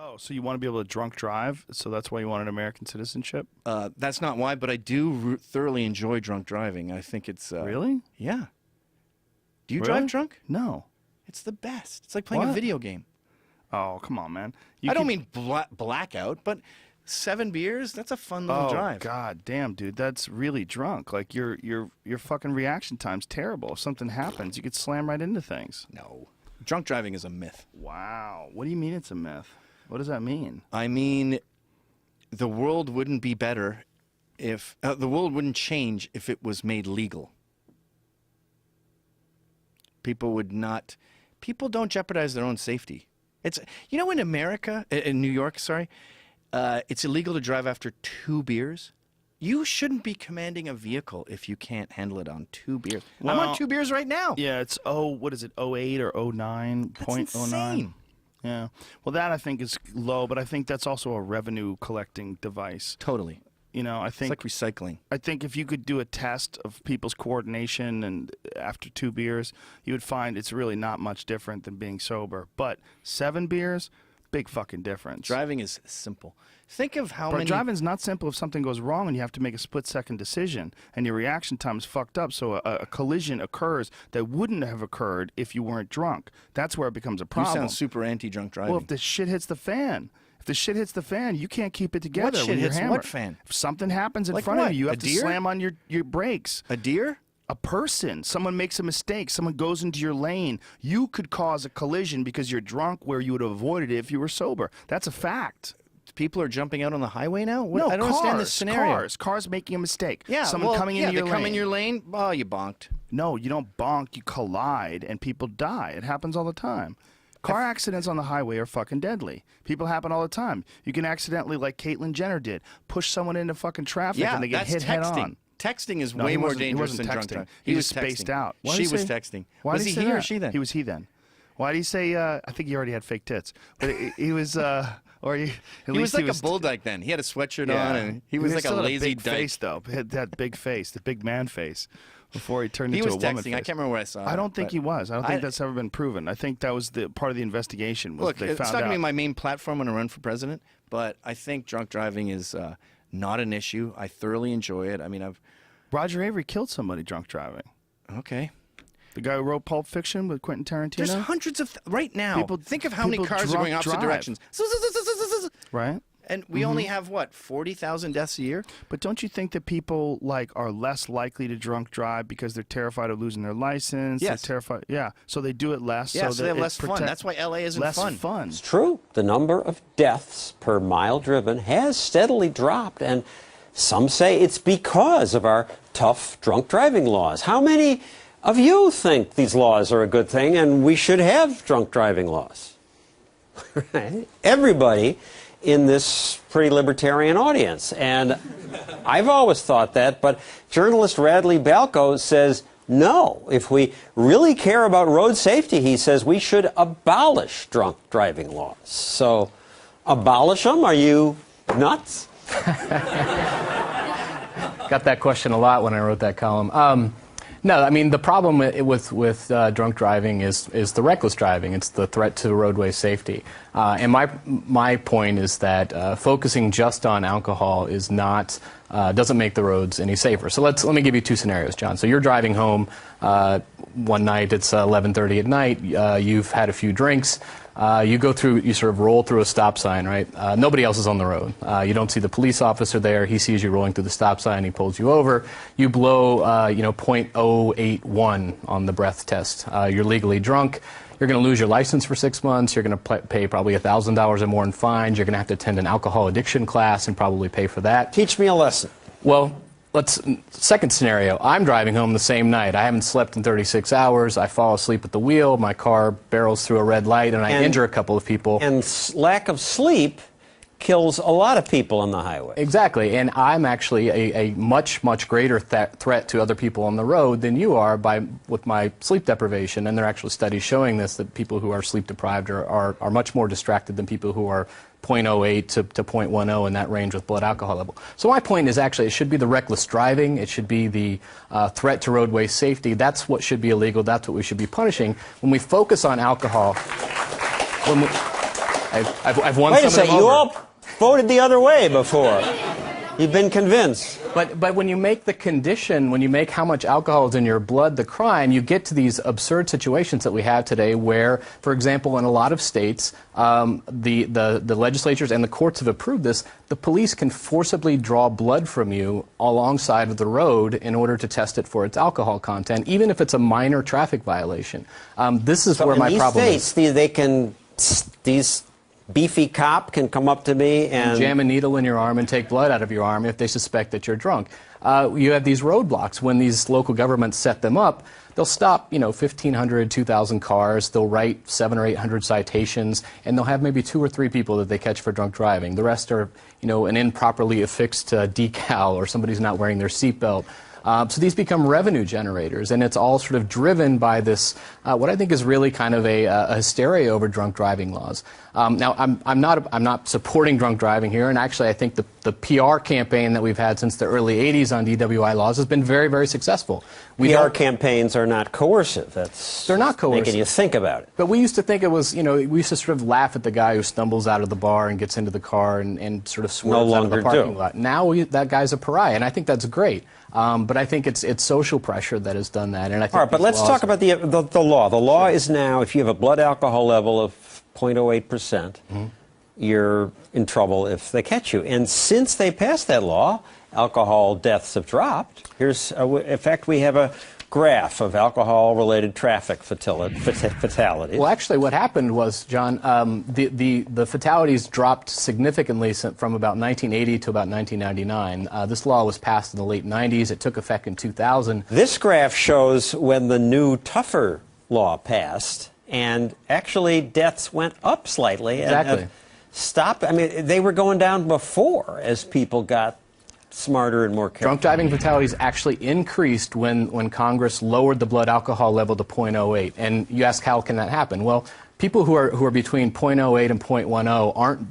Oh, so you want to be able to drunk drive? So that's why you want an American citizenship? That's not why, but I do thoroughly enjoy drunk driving. I think it's... Really? Yeah. Do you Really? drive drunk? No. It's the best. It's like playing a video game. Oh, come on, man. I don't mean blackout, but 7 beers, that's a fun little drive. Oh, god damn, dude. That's really drunk. Like, your fucking reaction time's terrible. If something happens, you could slam right into things. No. Drunk driving is a myth. Wow. What do you mean it's a myth? What does that mean? I mean, the world wouldn't be better if... the world wouldn't change if it was made legal. People would not... People don't jeopardize their own safety. It's... You know, in America, in New York, sorry, it's illegal to drive after 2 beers. You shouldn't be commanding a vehicle if you can't handle it on 2 beers. Well, I'm on 2 beers right now. Yeah, it's, what is it, 08 or 09? That's insane. Yeah. Well, that I think is low, but I think that's also a revenue collecting device. Totally. You know, I think... It's like recycling. I think if you could do a test of people's coordination and after 2 beers, you would find it's really not much different than being sober. But 7 beers, big fucking difference. Driving is simple. Think of how many... Driving's not simple if something goes wrong and you have to make a split-second decision and your reaction time is fucked up, so a collision occurs that wouldn't have occurred if you weren't drunk. That's where it becomes a problem. You sound super anti-drunk driving. Well, if the shit hits the fan... If the shit hits the fan, you can't keep it together. What shit when you're hits hammered. what fan? If something happens in Like front what? of you, you A have to deer? slam on your brakes. A deer? A person. Someone makes a mistake. Someone goes into your lane. You could cause a collision because you're drunk where you would have avoided it if you were sober. That's a fact. People are jumping out on the highway now? No, I don't understand this scenario. Cars making a mistake. Yeah, someone coming into your lane. come in your lane. Oh, you bonked. No, you don't bonk. You collide, and people die. It happens all the time. Car accidents on the highway are fucking deadly. People happen all the time. You can accidentally, like Caitlyn Jenner did, push someone into fucking traffic and they get hit head on. Texting is way more dangerous than drunk driving. He was spaced out. She was texting. Was he he or she then? He was he then. Why do you say? I think he already had fake tits, but he was. Or he was like a bull dyke then. He had a sweatshirt on, and he was like a lazy big dyke. Face though. He had that big face, the big man face. Before he turned into a woman. He was texting. I can't remember where I saw it. I don't think he was. I don't think that's ever been proven. I think that was the part of the investigation. Was Look, they it's found not going to out. be my main platform when I run for president, but I think drunk driving is not an issue. I thoroughly enjoy it. I mean, Roger Avery killed somebody drunk driving. Okay. The guy who wrote Pulp Fiction with Quentin Tarantino. There's hundreds of right now. Think of how many cars are going opposite directions. Right. And we only have, what, 40,000 deaths a year? But don't you think that people are less likely to drunk drive because they're terrified of losing their license? Yes. They're terrified. Yeah. So they do it less. Yeah, so they have less fun. That's why LA isn't less fun. It's true. The number of deaths per mile driven has steadily dropped, and some say it's because of our tough drunk driving laws. How many of you think these laws are a good thing and we should have drunk driving laws? Right? Everybody in this pretty libertarian audience. And I've always thought that, but journalist Radley Balko says no. If we really care about road safety, he says we should abolish drunk driving laws. So, abolish them? Are you nuts? Got that question a lot when I wrote that column. No, I mean, the problem with drunk driving is the reckless driving. It's the threat to roadway safety. And my point is that focusing just on alcohol is not doesn't make the roads any safer. So let me give you 2 scenarios, John. So you're driving home one night. It's 11:30 at night. You've had a few drinks. You sort of roll through a stop sign, right? Nobody else is on the road. You don't see the police officer there. He sees you rolling through the stop sign. He pulls you over. You blow, .081 on the breath test. You're legally drunk. You're going to lose your license for 6 months. You're going to pay probably $1,000 or more in fines. You're going to have to attend an alcohol addiction class and probably pay for that. Teach me a lesson. Well, second scenario, I'm driving home the same night. I haven't slept in 36 hours. I fall asleep at the wheel. My car barrels through a red light, and I injure a couple of people. And lack of sleep kills a lot of people on the highway. Exactly, and I'm actually a much, much greater threat to other people on the road than you are with my sleep deprivation, and there are actually studies showing this, that people who are sleep deprived are much more distracted than people who are .08 to .10 in that range with blood alcohol level. So my point is actually it should be the reckless driving, it should be the threat to roadway safety. That's what should be illegal, that's what we should be punishing. When we focus on alcohol, I've won Wait some a second, of them you over. all voted the other way before. You've been convinced. But when you make the condition, when you make how much alcohol is in your blood the crime, you get to these absurd situations that we have today where, for example, in a lot of states, the legislatures and the courts have approved this, the police can forcibly draw blood from you alongside of the road in order to test it for its alcohol content, even if it's a minor traffic violation. This is where my problem is. In these states, these beefy cop can come up to me and jam a needle in your arm and take blood out of your arm if they suspect that you're drunk. You have these roadblocks. When these local governments set them up, they'll stop, 1,500, 2,000 cars. They'll write 700 or 800 citations, and they'll have maybe 2 or 3 people that they catch for drunk driving. The rest are, an improperly affixed decal or somebody's not wearing their seatbelt. So these become revenue generators, and it's all sort of driven by this, what I think is really kind of a hysteria over drunk driving laws. Now, I'm not supporting drunk driving here, and actually I think the PR campaign that we've had since the early 80s on DWI laws has been very, very successful. PR campaigns are not coercive. They're not coercive. Making you think about it. But we used to think it was, we used to sort of laugh at the guy who stumbles out of the bar and gets into the car and sort of swerves out of the parking lot. Now that guy's a pariah, and I think that's great. But I think it's social pressure that has done that. And I think all right, but let's talk about the law. The law is now, if you have a blood alcohol level of 0.08%, you're in trouble if they catch you. And since they passed that law, alcohol deaths have dropped. In fact, we have a graph of alcohol-related traffic fatalities. Well, actually, what happened was, John, the fatalities dropped significantly from about 1980 to about 1999. This law was passed in the late 90s. It took effect in 2000. This graph shows when the new, tougher law passed, and actually deaths went up slightly. Exactly. And stopped. I mean, they were going down before as people got smarter and more careful. Drunk driving fatalities actually increased when Congress lowered the blood alcohol level to 0.08. And you ask, how can that happen? Well, people who are between 0.08 and 0.10 aren't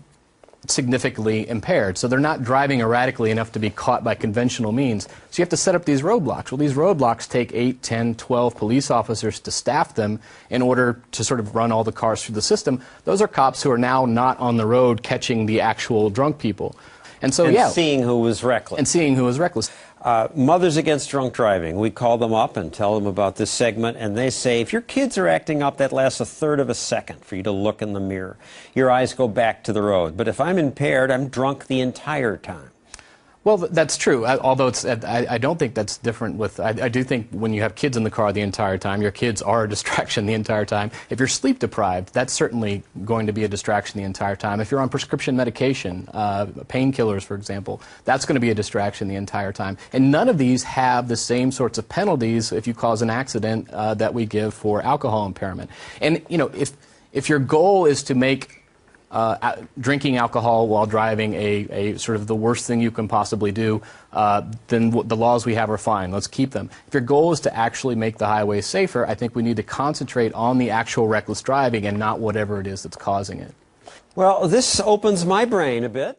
significantly impaired, so they're not driving erratically enough to be caught by conventional means. So you have to set up these roadblocks. Well, these roadblocks take 8, 10, 12 police officers to staff them in order to sort of run all the cars through the system. Those are cops who are now not on the road catching the actual drunk people. And so, seeing who was reckless. And seeing who was reckless. Mothers Against Drunk Driving. We call them up and tell them about this segment, and they say, if your kids are acting up, that lasts 1/3 of a second for you to look in the mirror. Your eyes go back to the road. But if I'm impaired, I'm drunk the entire time. Well, that's true, although I don't think that's different with, I do think when you have kids in the car the entire time, your kids are a distraction the entire time. If you're sleep deprived, that's certainly going to be a distraction the entire time. If you're on prescription medication, painkillers, for example, that's going to be a distraction the entire time. And none of these have the same sorts of penalties if you cause an accident that we give for alcohol impairment. And, if your goal is to make drinking alcohol while driving a sort of the worst thing you can possibly do, then the laws we have are fine. Let's keep them. If your goal is to actually make the highway safer, I think we need to concentrate on the actual reckless driving and not whatever it is that's causing it. Well, this opens my brain a bit.